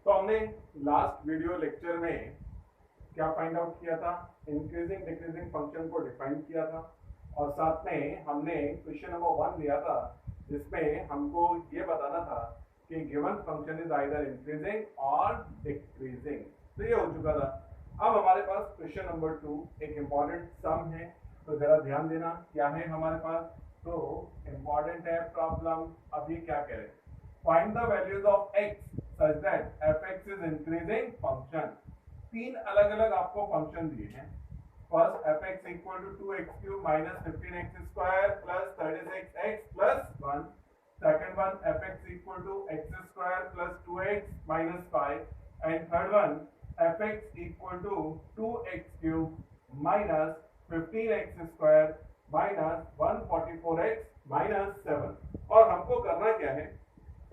तो हमने last video lecture में क्या फाइंड आउट किया था? इंक्रीजिंग डिक्रीजिंग फंक्शन को डिफाइन किया था और साथ में हमने क्वेश्चन नंबर 1 लिया था जिसमें हमको ये बताना था कि given function is either increasing और डिक्रीजिंग। तो ये हो चुका था। अब हमारे पास क्वेश्चन नंबर 2 एक इंपॉर्टेंट सम है, तो जरा ध्यान देना क्या है हमारे पास। तो इंपॉर्टेंट है प्रॉब्लम। अब ये क्या कह रहे हैं? Find the values of x such that fx is increasing function। तीन अलग अलग आपको फंक्शन दिए हैं। First fx equal to 2x cube minus 15x square plus 36x plus 1। Second one fx equal to x square plus 2x minus 5 and third one fx equal to 2x cube minus 15x square minus 144x minus 7। और हमको करना क्या है?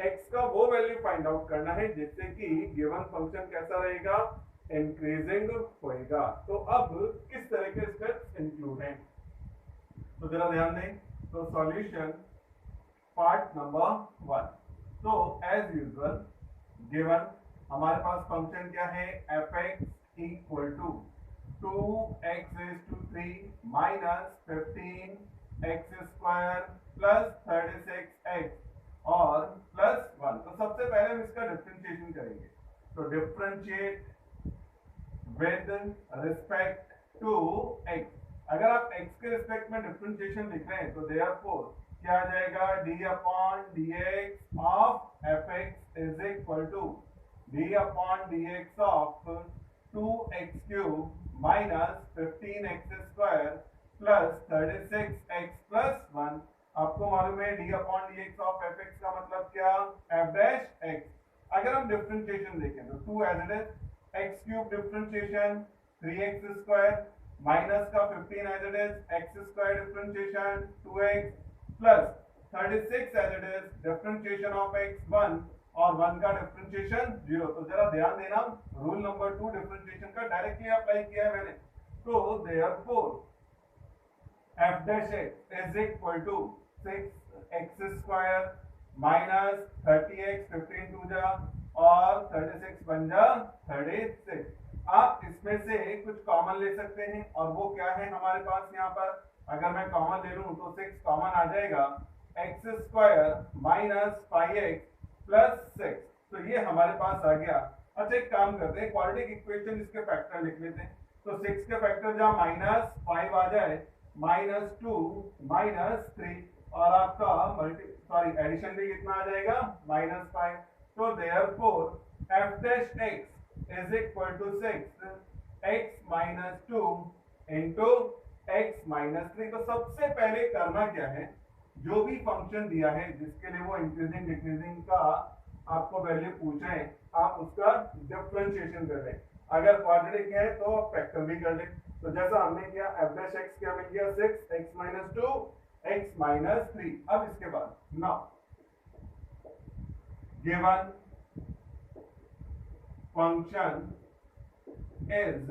x का वो value find out करना है जिससे कि गिवन फंक्शन कैसा रहेगा? इंक्रीजिंग होएगा। तो अब किस तरह के स्टेप्स इंक्लूड हैं तो जरा ध्यान दें। तो सॉल्यूशन पार्ट नंबर 1। तो एज यूजुअल गिवन हमारे पास फंक्शन क्या है? fx equal to 2x³ minus 15x square plus 36x और प्लस 1। तो सबसे पहले हम इसका डिफरेंशिएशन करेंगे। तो differentiate with respect to x। अगर आप x के रिस्पेक्ट में डिफरेंशिएशन लिख रहे हैं तो देयरफॉर क्या आ जाएगा? d upon dx of fx is equal to d upon dx of 2x³ minus 15x square plus 36x plus 1। आपको मालूम है d upon dx of fx का मतलब क्या? f dash x। अगर हम डिफरेंशिएशन देखें तो 2 as it is, x cube differentiation 3x square minus का 15 as it is, x square differentiation 2x plus 36 as it is, differentiation of x 1 और 1 का डिफरेंशिएशन 0। तो जरा ध्यान देना, रूल नंबर 2 डिफरेंशिएशन का डायरेक्टली अप्लाई किया है मैंने। तो therefore f dash x is equal to 6x square minus 30x 15 टू जा और 36 बन जा 36। आप इसमें से कुछ कॉमन ले सकते हैं और वो क्या है हमारे पास यहाँ पर? अगर मैं कॉमन ले लूं तो 6 कॉमन आ जाएगा, x square minus 5x plus 6। तो ये हमारे पास आ गया। अच्छा एक काम करते हैं, क्वाड्रेटिक इक्वेशन इसके फैक्टर लिख लेते हैं। तो 6 के फैक्टर जहाँ माइनस 5 आ जाए, माइनस 2 माइनस 3 और आपका एडिशन भी कितना आ जाएगा? माइनस 5। तो therefore f dash x is equal to 6x minus 2 into x minus 3। तो सबसे पहले करना क्या है? जो भी फंक्शन दिया है जिसके लिए वो इंक्रीजिंग डिक्रीजिंग का आपको वैल्यू पूछ रहे हैं, आप उसका डिफरेंशिएशन कर लें। अगर क्वाड्रेटिक है तो आप फैक्टर भी कर लें। तो जैसा हमने किया, f डैश x क्या मिल गया? 6x minus 2 x minus 3। अब इसके बाद now given function is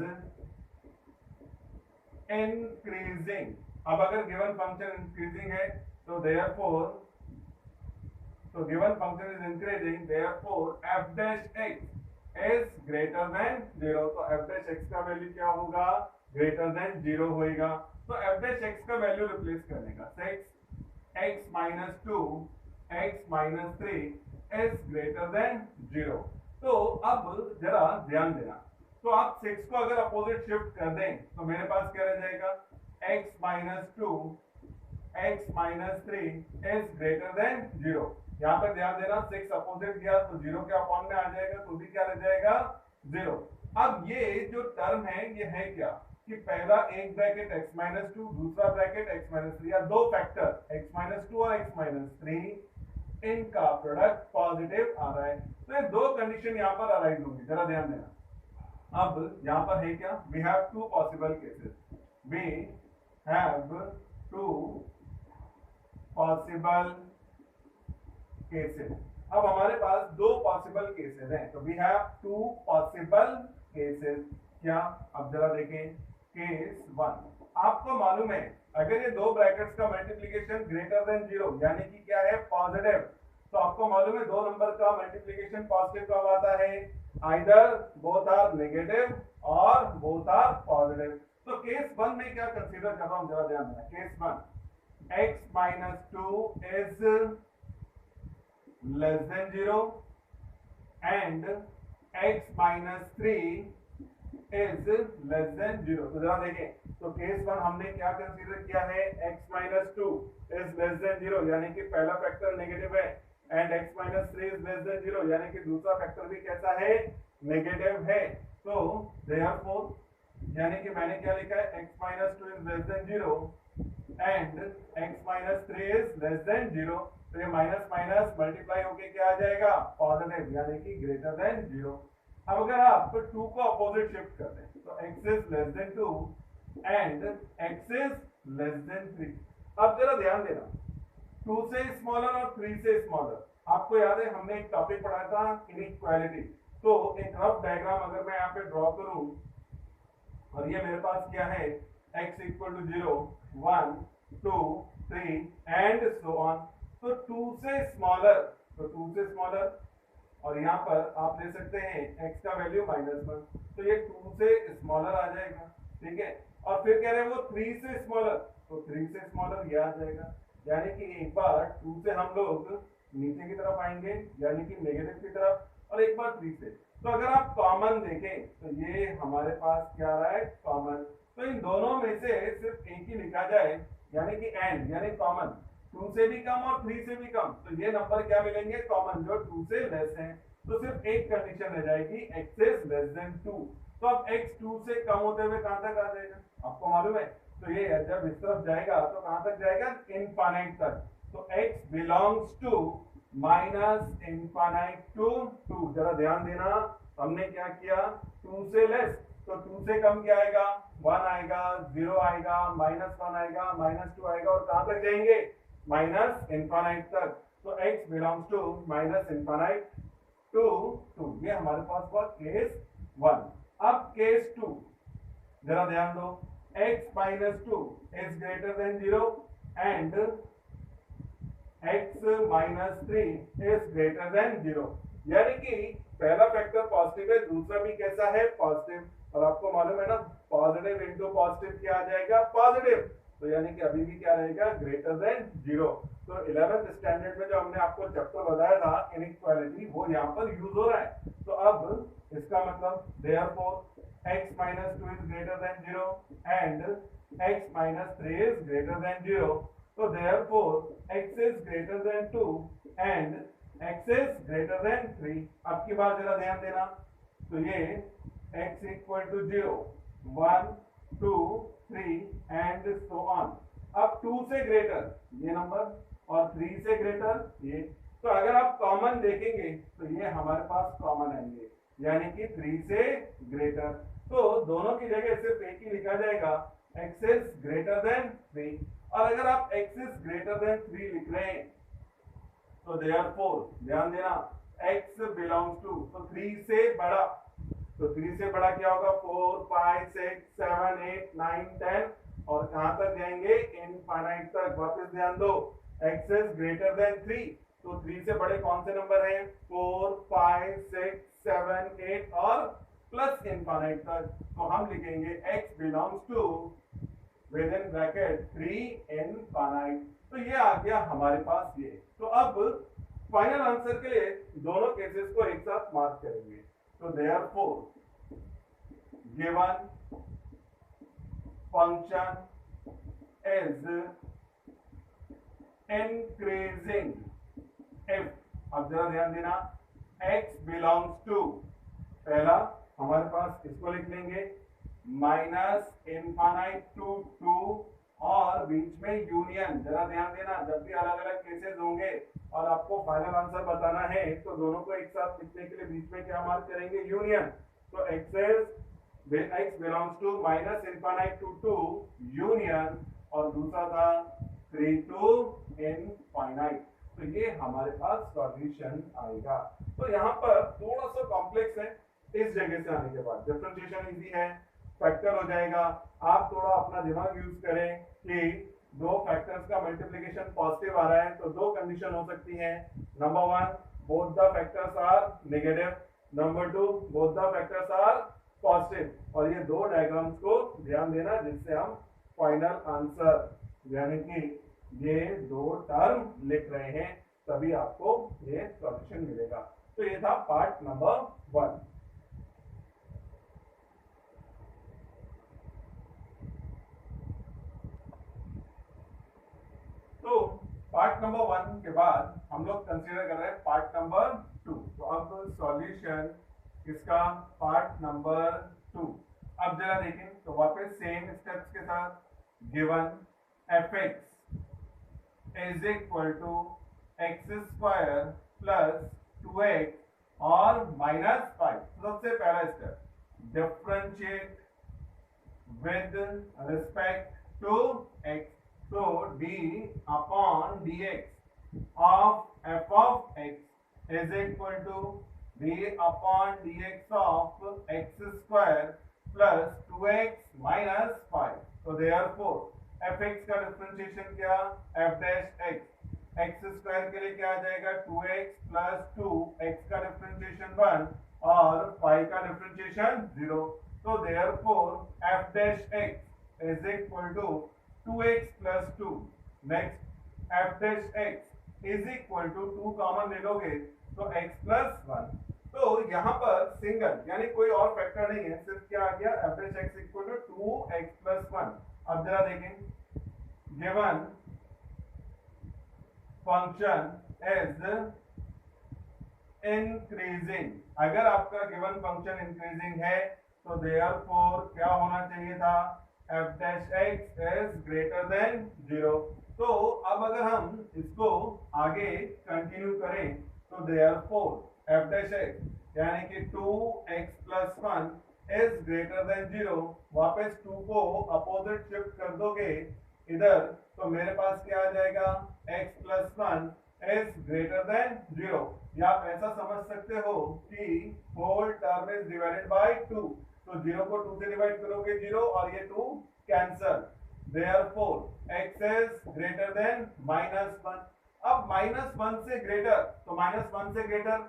increasing. अब अगर गिवन फंक्शन इंक्रीजिंग है तो therefore given function is increasing, therefore f dash x is greater than 0। तो f डैश x का वैल्यू क्या होगा? ग्रेटर देन 0 होएगा। तो f डैश x का वैल्यू रिप्लेस करने का 6x minus 2 x minus 3 is greater than 0। तो अब जरा ध्यान देना। तो आप 6 को अगर अपोजिट शिफ्ट कर दें तो मेरे पास क्या रह जाएगा? x minus 2 x minus 3 is greater than 0। यहाँ पर ध्यान देना, 6 अपोजिट गया तो 0 के अपॉन में आ जाएगा, तो भी क्या रह जाएगा? 0। अब ये जो टर्म है ये है क्या कि पहला एक ब्रैकेट x माइनस 2, दूसरा ब्रैकेट x माइनस 3, या दो फैक्टर x माइनस 2 और x माइनस 3, इनका प्रोडक्ट पॉजिटिव आ रहा है। तो ये दो कंडीशन यहाँ पर अराइज होंगी, जरा ध्यान देना। अब यहाँ पर है क्या? We have two possible cases. We have two possible cases. अब हमारे पास दो पॉसिबल केसेस हैं। तो we have two possible cases. क्या? अब जरा देखें केस 1। आपको मालूम है अगर ये दो ब्रैकेट्स का मल्टीप्लिकेशन ग्रेटर देन 0 यानी कि क्या है? पॉजिटिव, तो आपको मालूम है दो नंबर का मल्टीप्लिकेशन पॉजिटिव कब आता है, आइदर बोथ आर नेगेटिव और बोथ आर पॉजिटिव। तो केस 1 में क्या कंसीडर कर रहा हूं, जरा ध्यान देना। Case 1 x minus 2 is less than 0 and x minus 3 is less than 0। तो जरा देखें, तो केस 1 हमने क्या कंसीडर किया है, x minus 2 is less than 0 यानी कि पहला फैक्टर नेगेटिव है, and x minus 3 is less than 0 यानी कि दूसरा फैक्टर भी कैसा है, नेगेटिव है। तो therefore यानी कि मैंने क्या लिखा है, x minus 2 is less than 0 and x minus 3 is less than 0। तो ये माइनस माइनस मल्टीप्लाई होके क्या आ जाएगा, पॉजिटिव यानी कि ग्रेटर देन 0। अब अगर आप 2 को अपोजिट शिफ्ट कर दें तो x is less than 2 and x is less than 3। अब जरा ध्यान देना, 2 से स्मॉलर और 3 से स्मॉलर, आपको याद है हमने एक टॉपिक पढ़ा था इनइक्वालिटी। तो एक रफ डायग्राम अगर मैं यहाँ पे ड्रॉ करूं और ये मेरे पास क्या है, x equal to 0 1 2 3 and so on. तो 2 से स्मॉलर, तो 2 से स्मॉलर, और यहाँ पर आप ले सकते हैं x का वैल्यू -1, तो ये 2 से स्मॉलर आ जाएगा, ठीक है। और फिर कह रहे हैं वो 3 से स्मॉलर, तो 3 से स्मॉलर ये आ जाएगा, यानी कि एक बार 2 से हम लोग नीचे की तरफ आएंगे यानी कि नेगेटिव की तरफ, और एक बार 3 से। तो अगर आप कॉमन देखें तो ये हमारे पास क्या आ रहा है, कॉमन। तो इन दोनों में से सिर्फ एक ही लिखा जाए यानी कि एंड यानी कॉमन, 2 से भी कम और 3 से भी कम, तो ये नंबर क्या मिलेंगे, कॉमन, जो 2 से लेस हैं। तो सिर्फ एक कंडीशन रह जाएगी, x is less than 2। तो अब x 2 से कम होते हुए कहां तक आ जाएगा, आपको मालूम है। तो ये जब इस तरफ जाएगा तो कहां तक जाएगा, इनफाइनाइट तक। तो x belongs to minus infinite to 2। जरा ध्यान देना, हमने क्या किया, 2 से लेस, तो 2 से कम क्या आएगा, 1 आएगा, 0 आएगा, -1 आएगा, -2 आएगा, और कहां तक जाएंगे, माइनस इनफाइनाइट तक। तो x belongs to minus infinite to 2। ये हमारे पास हुआ केस 1। अब केस 2 जरा ध्यान दो, x minus 2 is greater than 0 and x minus 3 is greater than 0। यानी कि पहला फैक्टर पॉजिटिव है, दूसरा भी कैसा है, पॉजिटिव, और आपको मालूम है ना पॉजिटिव इंटू पॉजिटिव क्या आ जाएगा, पॉजिटिव। तो यानी कि अभी भी क्या रहेगा, ग्रेटर देन 0। तो 11th स्टैंडर्ड में जो हमने आपको चैप्टर बताया था इनइक्वालिटी, वो यहाँ पर यूज हो रहा है। तो अब इसका मतलब therefore x minus 2 is greater than 0 and x minus 3 is greater than 0। तो therefore x is greater than 2 and x is greater than 3। अब की बात जरा ध्यान देना, तो ये x equal to 0 1 2 3 and so on। अब 2 से ग्रेटर ये नंबर और 3 से ग्रेटर ये। तो अगर आप कॉमन देखेंगे तो ये हमारे पास कॉमन आएंगे यानी कि 3 से ग्रेटर। तो दोनों की जगह सिर्फ एक ही लिखा जाएगा, x is greater than 3। और अगर आप x is greater than 3 लिख रहे हैं तो therefore ध्यान देना, x belongs to, तो 3 से बड़ा, तो 3 से बड़ा क्या होगा, 4 5 6 7 8 9 10, और कहां तक जाएंगे, इनफाइनाइट तक। वापस ध्यान दो, x is greater than 3, तो 3 से बड़े कौन से नंबर हैं, 4 5 6 7 8 और प्लस इनफाइनाइट तक। तो हम लिखेंगे x belongs to within bracket 3 infinite. तो ये आ गया हमारे पास ये। तो अब फाइनल आंसर के लिए दोनों केसेस को एक साथ मार्क करेंगे। तो therefore given function is increasing if, अब जरा ध्यान देना, x बिलोंग्स टू, पहला हमारे पास इसको लिख लेंगे माइनस इनफाइनाइट टू 2 और बीच में यूनियन। जरा ध्यान देना, जब भी अलग अलग केसेस होंगे और आपको फाइनल आंसर बताना है तो दोनों को एक साथ लिखने के लिए बीच में क्या मार्क करेंगे, यूनियन। तो x belongs to minus infinite to 2 union, और दूसरा था 3 टू इनफाइनाइट। तो ये हमारे पास सॉल्यूशन आएगा। तो यहाँ पर थोड़ा सा कॉम्प्लेक्स है, इस जगह से आने के बाद डिफरेंशिएशन इजी है, फैक्टर हो जाएगा। आप थोड़ा अपना दिमाग यूज करें कि दो फैक्टर्स का मल्टीप्लिकेशन पॉजिटिव आ रहा है तो दो कंडीशन हो सकती हैं। Number one, both the factors are negative. Number two, both the factors are positive. और ये दो डायग्राम्स को ध्यान देना जिससे हम फाइनल आंसर यानी कि ये दो टर्म लिख रहे हैं तभी आपको ये सॉल्यूशन मिलेगा। तो ये था पार्ट नंबर 1। तो पार्ट नंबर 1 के बाद हम लोग कंसीडर कर रहे हैं पार्ट नंबर 2। तो अब सॉल्यूशन इसका पार्ट नंबर 2। अब जरा देखें तो वापस सेम स्टेप्स के साथ given fx is equal to x square plus 2x और माइनस 5। सबसे पहला step differentiate with respect to x. So d upon dx of f of x is equal to d upon dx of x square plus 2x minus 5. So therefore fx का differentiation क्या, f dash x, x square के लिए क्या आ जाएगा 2x plus 2, x का differentiation 1 और 5 का differentiation 0। So therefore f dash x is equal to 2x plus 2. Next f dash x is equal to 2 common ले लोगे तो x plus 1। तो यहाँ पर सिंगल यानी कोई और फैक्टर नहीं है, सिर्फ क्या आ गया f dash x equal to 2x plus 1। अब जरा देखें गिवन फंक्शन इज इंक्रीजिंग। अगर आपका गिवन फंक्शन इंक्रीजिंग है तो therefore क्या होना चाहिए था, f dash x is greater than 0। तो अब अगर हम इसको आगे कंटिन्यू करें तो therefore f dash x यानी कि 2x plus 1 is greater than 0। वापस 2 को अपोजिट शिफ्ट कर दोगे इधर तो मेरे पास क्या आ जाएगा x plus 1 is greater than 0। या आप ऐसा समझ सकते हो कि whole term is divided by 2। तो 0 को 2 से डिवाइड करोगे 0 और ये 2 cancel. Therefore x is greater than -1। अब -1 से ग्रेटर तो -1 से ग्रेटर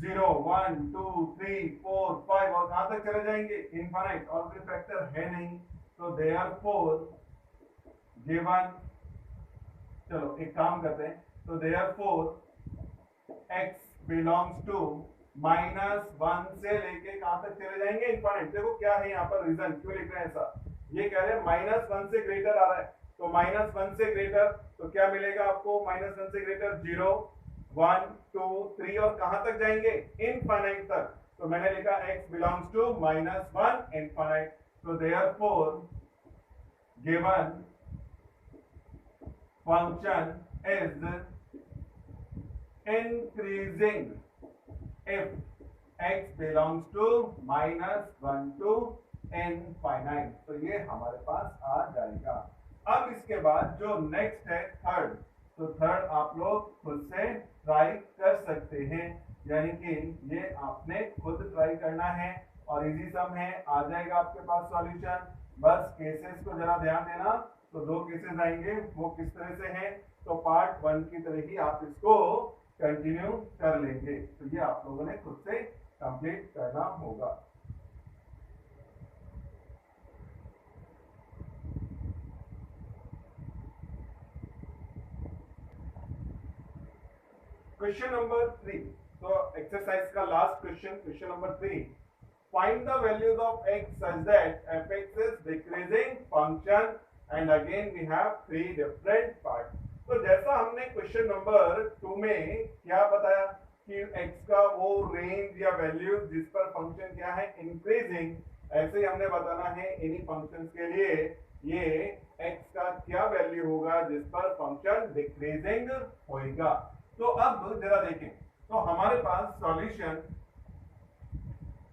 0 1 2 3 4 5 और कहां तक चले जाएंगे इनफाइनाइट और कोई फैक्टर है नहीं। तो therefore गिवन, चलो एक काम करते हैं तो therefore x belongs to -1 से लेके कहां तक चले जाएंगे इनफाइनाइट। देखो क्या है यहाँ पर रीजन क्यों लिख रहे हैं ऐसा, ये कह रहे हैं -1 से ग्रेटर आ रहा है तो -1 से ग्रेटर तो क्या मिलेगा आपको -1 से ग्रेटर 0 1 2 3 और कहां तक जाएंगे इनफाइनाइट तक। तो मैंने लिखा x belongs to -1 इनफाइनाइट। तो therefore given function is increasing if x belongs to -1 to infinite। तो ये हमारे पास आ जाएगा। अब इसके बाद जो नेक्स्ट है थर्ड, तो थर्ड आप लोग खुद से ट्राई कर सकते हैं यानी कि ये आपने खुद ट्राई करना है और इजी सम है, आ जाएगा आपके पास सॉल्यूशन। बस केसेस को जरा ध्यान देना। तो दो केसेस आएंगे वो किस तरह से हैं, तो पार्ट 1 की तरह ही आप इसको कंटिन्यू कर लेंगे। तो ये आप लोगों ने खुद से कंप्लीट करना होगा। क्वेश्चन नंबर 3, तो एक्सरसाइज का last question, question number 3, find the values of x such that f(x) is decreasing function and again we have 3 different part. तो जैसा हमने क्वेश्चन नंबर 2 में क्या बताया कि x का वो रेंज या वैल्यू जिस पर फंक्शन क्या है इंक्रीजिंग, ऐसे ही हमने बताना है इन्हीं फंक्शंस के लिए ये x का क्या वैल्यू होगा जिस पर फंक्शन डिक्रीजिंग होगा। तो अब जरा देखें तो हमारे पास सॉल्यूशन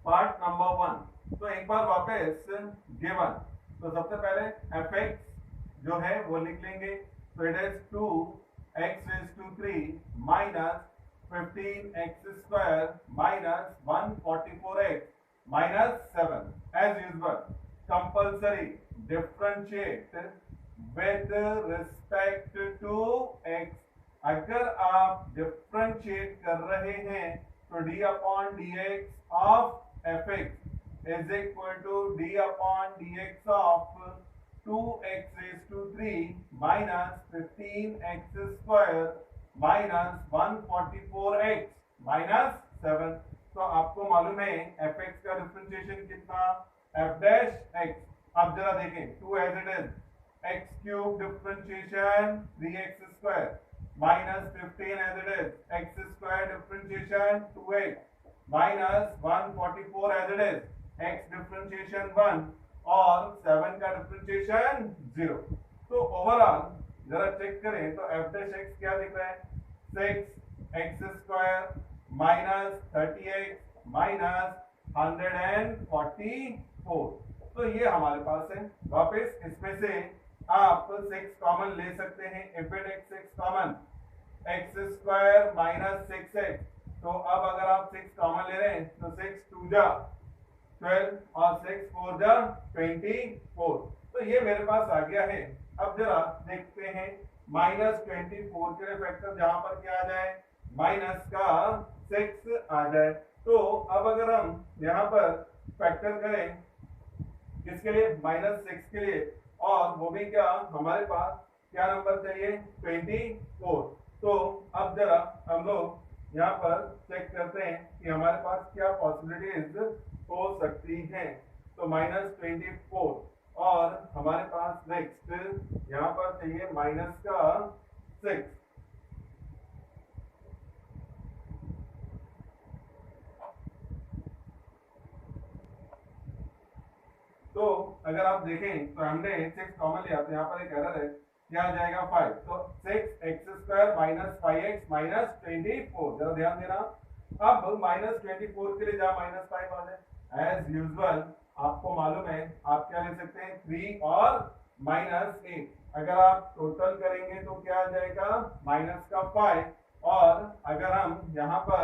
पार्ट नंबर 1। तो एक बार वापस गिवन, तो सबसे पहले fx जो है वो लिख लेंगे। तो it is 2x raised to 3 minus 15x square minus 144x minus 7। as usual compulsory differentiate with respect to x। अगर आप डिफरेंशिएट कर रहे हैं तो d upon dx of fx is equal to d upon dx of 2x raised to 3 minus 15x square minus 144x minus 7। तो आपको मालूम है fx का डिफरेंशिएशन कितना, f डैश x। अब जरा देखें 2 as it is, x cube differentiation 3x square minus 15 as it is, x square differentiation 2x minus 144 as it is, x differentiation 1 और 7 का डिफरेंशिएशन 0। तो ओवरऑल जरा चेक करें तो f डैश x क्या दिख रहा है, 6x square minus 30x minus 144। तो ये हमारे पास है। वापस इसमें से आप 6 कॉमन ले सकते हैं। If it x 6 common, x square minus 6x। तो अब अगर आप 6 कॉमन ले रहे हैं तो 6 2 जा 12 और 6 4 जा 24। तो ये मेरे पास आ गया है। अब जरा देखते हैं माइनस 24 के लिए फैक्टर जहां पर क्या आ जाए, माइनस का 6 आ जाए। तो अब अगर हम यहाँ पर फैक्टर करें किसके लिए, माइनस 6 के लिए, और वो भी क्या, हमारे पास क्या नंबर चाहिए 24। तो अब जरा हम लोग यहाँ पर चेक करते हैं कि हमारे पास क्या पॉसिबिलिटीज हो सकती हैं। तो माइनस 24 और हमारे पास नेक्स्ट यहाँ पर चाहिए माइनस का 6। तो अगर आप देखें तो हमने 6 कॉमन लिया तो यहाँ पर एक एरर है, क्या आ जाएगा 5। तो 6x square minus 5x minus 24। जरा ध्यान देना। अब माइनस 24 के लिए जहाँ माइनस 5 आ जाए, एज यूजुअल आपको मालूम है आप क्या ले सकते हैं 3 और माइनस 8। अगर आप टोटल करेंगे तो क्या आ जाएगा माइनस का 5। और अगर हम यहाँ पर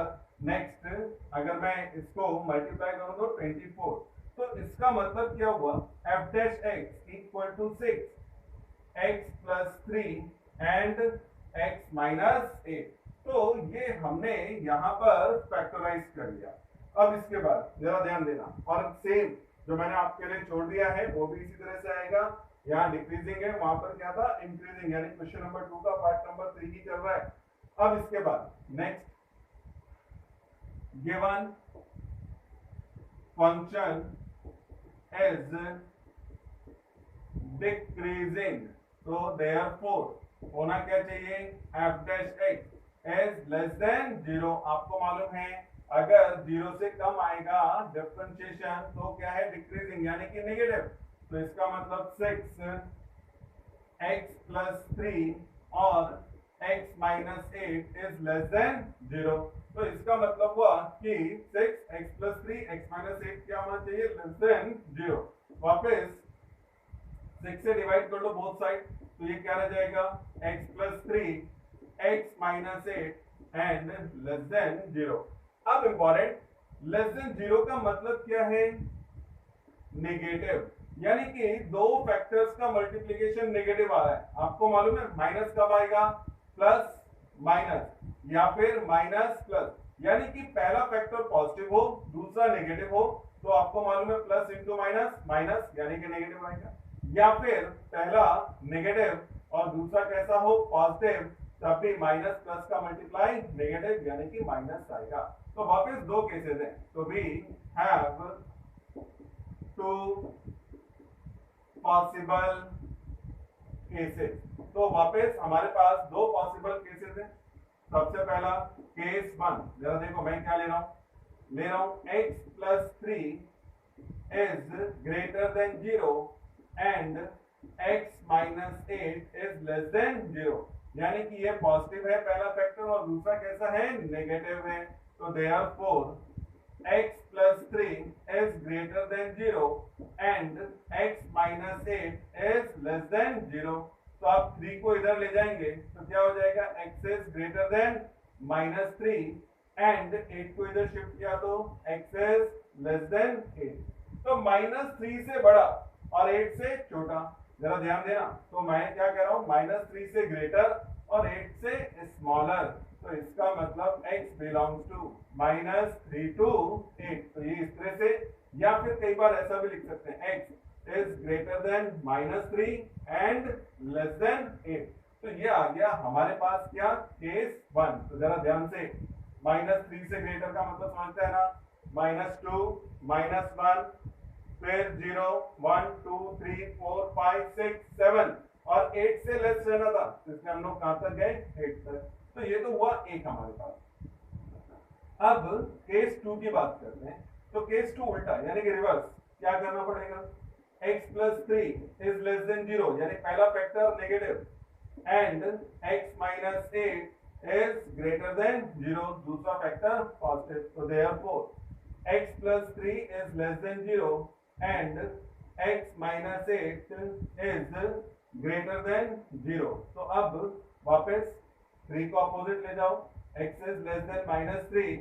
नेक्स्ट अगर मैं इसको मल्टीप्लाई करूँ तो 24। तो इसका मतलब क्या हुआ, f dash x equal to 6x plus 3 and x minus 8। तो ये हमने यहाँ पर फैक्टराइज कर लिया। अब इसके बाद जरा ध्यान देना, और सेम जो मैंने आपके लिए छोड़ दिया है वो भी इसी तरह से आएगा। यहाँ डिक्रीजिंग है, वहां पर क्या था इंक्रीजिंग, यानी क्वेश्चन नंबर 2 का पार्ट नंबर 3 ही चल रहा है। अब इसके बाद next, given function is decreasing, तो therefore होना क्या चाहिए, f dash x is less than 0। आपको मालूम है अगर 0 से कम आएगा डिफरेंशिएशन तो क्या है डिक्रीजिंग यानी कि नेगेटिव। तो इसका मतलब 6x प्लस 3 और x minus 8 is less than 0। तो इसका मतलब हुआ कि 6x प्लस 3 x माइनस 8 क्या होना चाहिए, लेस देन 0। वापस 6 से डिवाइड कर लो बोथ साइड, तो ये क्या रह जाएगा x plus 3 x minus 8 and less than 0। अब इंपॉर्टेंट, लेस देन 0 का मतलब क्या है, नेगेटिव, यानी कि दो फैक्टर्स का मल्टीप्लिकेशन नेगेटिव आ रहा है। आपको मालूम है माइनस कब आएगा, प्लस माइनस या फिर माइनस प्लस, यानी कि पहला फैक्टर पॉजिटिव हो दूसरा नेगेटिव हो तो आपको मालूम है प्लस इंटू माइनस माइनस यानी कि नेगेटिव आएगा, या फिर पहला नेगेटिव और दूसरा कैसा हो पॉजिटिव तब भी माइनस प्लस का मल्टीप्लाई नेगेटिव यानी कि माइनस आएगा। तो वापस दो केसेस हैं, तो we have two possible cases. तो वापस हमारे पास दो पॉसिबल केसेस हैं। सबसे पहला केस 1, जरा देखो मैं क्या ले रहा हूं x plus 3 is greater than 0 and x minus 8 is less than 0, यानी कि ये पॉजिटिव है पहला फैक्टर और दूसरा कैसा है नेगेटिव है। तो therefore x plus 3 is greater than 0 and x minus 8 is less than 0। तो आप 3 को इधर ले जाएंगे तो क्या हो जाएगा, x is greater than minus 3 and 8 को इधर शिफ्ट किया तो x is less than 8। तो minus 3 से बड़ा और 8 से छोटा, जरा ध्यान देना। तो मैं क्या कह रहा हूँ, -3 से ग्रेटर और 8 से स्मॉलर, तो इसका मतलब x बिलोंग्स टू -3 to 8। तो ये इस तरह से, या फिर कई बार ऐसा भी लिख सकते हैं x is greater than -3 and less than 8। तो ये आ गया हमारे पास क्या, केस 1। तो जरा ध्यान से, -3 से ग्रेटर का मतलब समझते हैं ना, -2 -1 फिर 0 1 2 3 4 5 6 7 और 8 से लेस रहना था, तो इसमें हम लोग कहां तक गए, 8 तक। तो ये तो हुआ एक हमारे पास। अब केस 2 की बात करते हैं। तो केस 2 उल्टा यानी कि रिवर्स, क्या करना पड़ेगा, x plus 3 is less than 0 यानी पहला factor negative and x minus 8 is greater than 0, दूसरा फैक्टर पॉजिटिव। तो therefore x plus 3 is less than 0 and x minus 8 is greater than 0। तो अब वापस 3 को अपोजिट ले जाओ, x is less than -3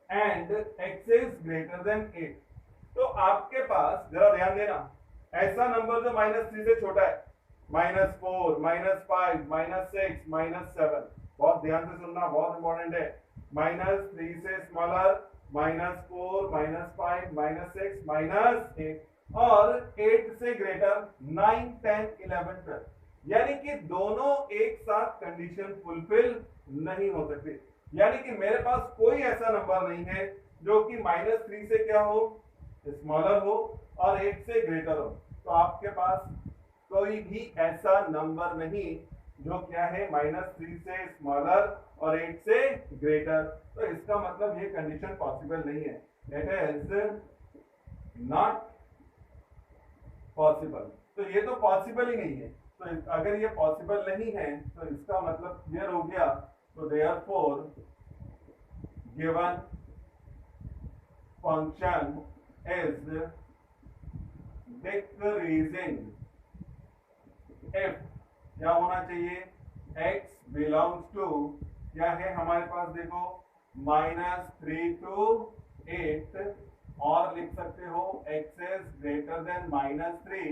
and x is greater than 8। तो आपके पास जरा ध्यान देना, ऐसा नंबर जो -3 से छोटा है, -4 -5 -6 -7, बहुत ध्यान से सुनना, बहुत इंपॉर्टेंट है। -3 से स्मॉलर, -4 -5 -6 -8 और 8 से ग्रेटर 9 10 11 12, यानी कि दोनों एक साथ कंडीशन फुलफिल नहीं हो सकती। यानी कि मेरे पास कोई ऐसा नंबर नहीं है जो कि -3 से क्या हो, स्मॉलर हो और 8 से ग्रेटर हो। तो आपके पास कोई भी ऐसा नंबर नहीं जो क्या है, -3 से स्मॉलर और 8 से ग्रेटर। तो इसका मतलब ये कंडीशन पॉसिबल नहीं है, इट इज नॉट पॉसिबल। तो ये तो पॉसिबल ही नहीं है। तो अगर ये पॉसिबल नहीं है तो इसका मतलब क्लियर हो गया। तो therefore given function is decreasing if क्या होना चाहिए, x बिलोंग्स टू क्या है हमारे पास, देखो -3 to 8 और लिख सकते हो x is greater than -3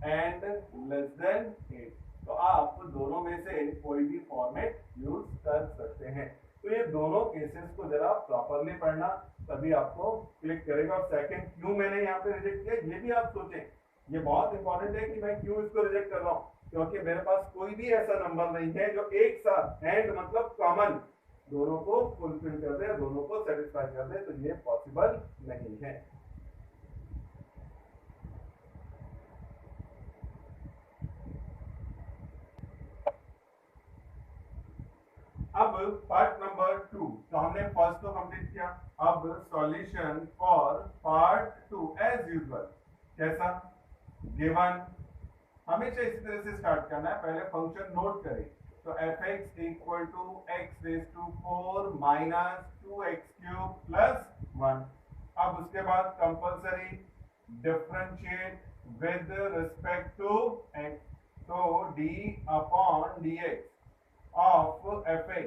and less than 8। तो आप दोनों में से कोई भी फॉर्मेट यूज कर सकते हैं। तो ये दोनों केसेस को जरा प्रॉपरली पढ़ना, तभी आपको क्लिक करेगा। और सेकंड क्यों मैंने यहाँ पे रिजेक्ट किया, ये भी आप सोचें, ये बहुत इंपॉर्टेंट है कि मैं क्यों इसको रिजेक्ट कर रहा हूँ, क्योंकि मेरे पास कोई भी ऐसा नंबर नहीं है जो एक साथ एंड मतलब कॉमन दोनों को फुलफिल कर दे, दोनों को सेटिस्फाई कर दे। तो ये पॉसिबल नहीं है। अब पार्ट नंबर 2, तो हमने फर्स्ट तो कंप्लीट किया। अब solution for part 2 as usual, कैसा, गिवन, हमेशा इसी तरह से स्टार्ट करना है। पहले फंक्शन नोट करें, तो fx equal to x raise to 4 minus 2x cube plus 1। अब उसके बाद compulsory differentiate with respect to x, तो d upon dx of fx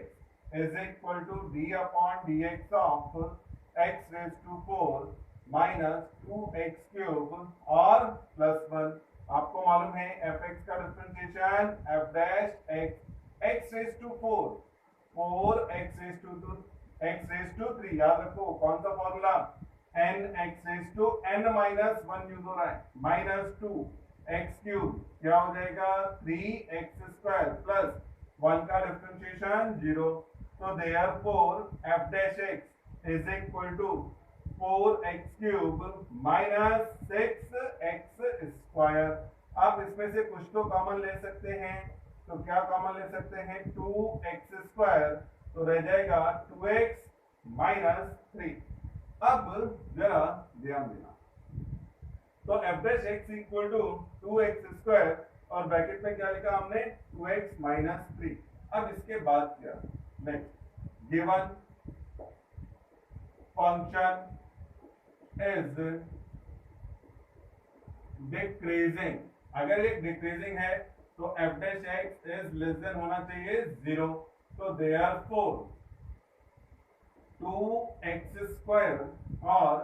is equal to d upon dx of x raised to 4 minus 2x cube और plus 1। आपको मालूम है fx का differentiation f dash x raised to 4 4x raised to 2 x raised to 3, याद रखो कौन सा formula, n x raised to n minus 1 use हो रहा है, माइनस 2 x क्यूब क्या हो जाएगा 3x स्क्वायर प्लस 1 का डिफरेंशिएशन 0। तो therefore f dash x is equal to 4x cube minus 6x square. आप इसमें से कुछ तो कॉमन ले सकते हैं, तो क्या कॉमन ले सकते हैं, 2x स्क्वायर, तो रह जाएगा 2x माइनस 3। अब जरा ध्यान देना, तो f dash x equal to 2x square और ब्रैकेट में क्या लिखा हमने, 2x माइनस 3। अब इसके बाद क्या, next given function is decreasing, अगर ये डिक्रीजिंग है तो f dash x is less than होना चाहिए 0। तो देयरफॉर 2x स्क्वायर और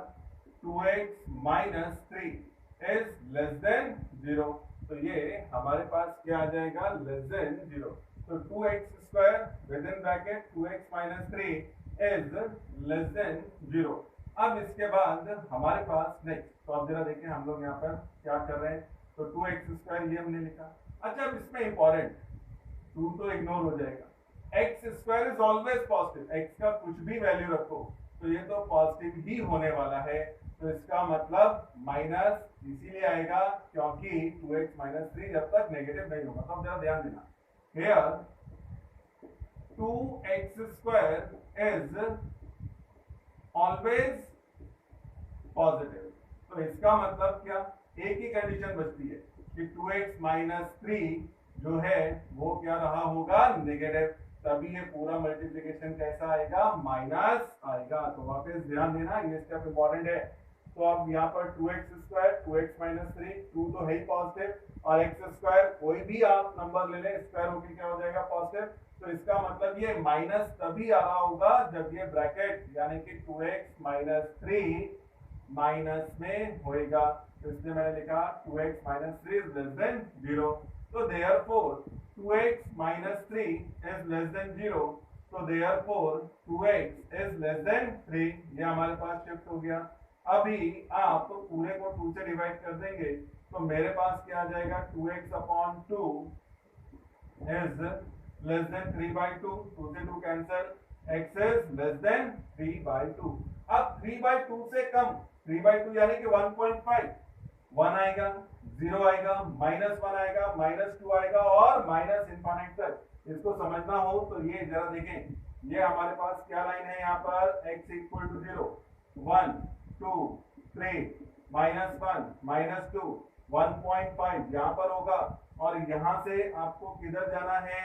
2x minus 3 is less than 0। तो ये हमारे जाएगा लेस देन 0। तो 2x² with in bracket 2x minus 3 is less than 0। अब इसके बाद हमारे पास नेक्स्ट, तो अब जरा देखें हम लोग यहाँ पर क्या कर रहे हैं। तो 2x² ये हमने लिखा। अच्छा, अब इसमें इंपॉर्टेंट 2 तो इग्नोर हो जाएगा। x² is always positive, x का कुछ भी वैल्यू रखो तो ये तो पॉजिटिव ही होने वाला है। तो इसका मतलब माइनस इसीलिए आएगा क्योंकि 2x माइनस 3 जब तक नेगेटिव नहीं होगा। तो अब जरा ध्यान देना, here 2x² is always positive. तो इसका मतलब क्या, एक ही कंडीशन बचती है कि 2x माइनस 3 जो है वो क्या रहा होगा, नेगेटिव। तभी ये पूरा मल्टीप्लिकेशन कैसा आएगा, माइनस आएगा। तो वापस ध्यान देना, ये स्टेप इंपॉर्टेंट है। तो अब यहाँ पर 2x² 2x माइनस 3, 2 तो है ही पॉजिटिव और x² कोई भी आप नंबर ले लें स्क्वायर होकर क्या हो जाएगा, पॉजिटिव। तो इसका मतलब ये माइनस तभी आ रहा होगा जब ये ब्रैकेट यानी कि 2x माइनस 3 माइनस में होएगा। तो इसलिए मैंने लिखा 2x minus 3 is less than 0। तो therefore 2x minus 3 is less than 0. So therefore 2x is less than 3. ये हमारे पास शिफ्ट हो गया। अभी आप पूरे को 2 से डिवाइड कर देंगे तो मेरे पास क्या आ जाएगा, 2x upon 2 is less than 3 by 2. 2 से 2 cancel, x is less than 3 by 2. अब 3 by 2 से कम, 3 by 2 यानी कि 1.5, 1 आएगा, 0 आएगा, -1 आएगा, -2 आएगा और माइनस इंफिनिट तक। इसको समझना हो तो ये जरा देखें, ये हमारे पास क्या लाइन है यहाँ पर, x इक्वल टू 0, 1 2 3 -1 -2 1.5 यहाँ पर होगा और यहाँ से आपको किधर जाना है,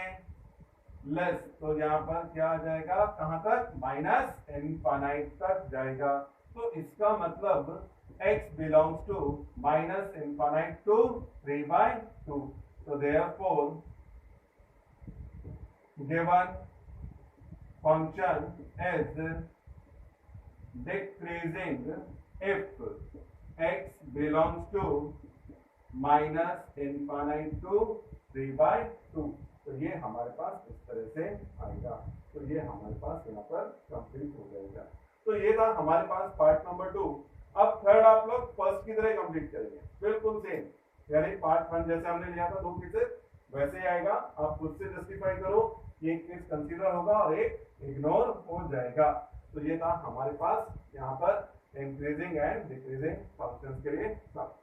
लेस। तो यहाँ पर क्या आ जाएगा, कहाँ तक, माइनस इंफिनिट तक जाएगा। तो इसका मतलब x belongs to minus infinite to 3 by 2. So therefore given function is decreasing if x belongs to minus infinite to 3 by 2. तो ये हमारे पास इस तरह से आएगा। तो ये हमारे पास यहाँ पर कंप्लीट हो जाएगा। तो ये था हमारे पास पार्ट नंबर 2। अब थर्ड आप लोग फर्स्ट की तरह कंप्लीट करेंगे, बिल्कुल सेम, यानी पार्ट 1 जैसे हमने लिया था 2 केसेस वैसे ही आएगा। आप खुद से जस्टिफाई करो, एक केस कंसीडर होगा और एक इग्नोर हो जाएगा। तो ये था हमारे पास यहाँ पर इंक्रीजिंग एंड डिक्रीजिंग फंक्शंस के लिए सब।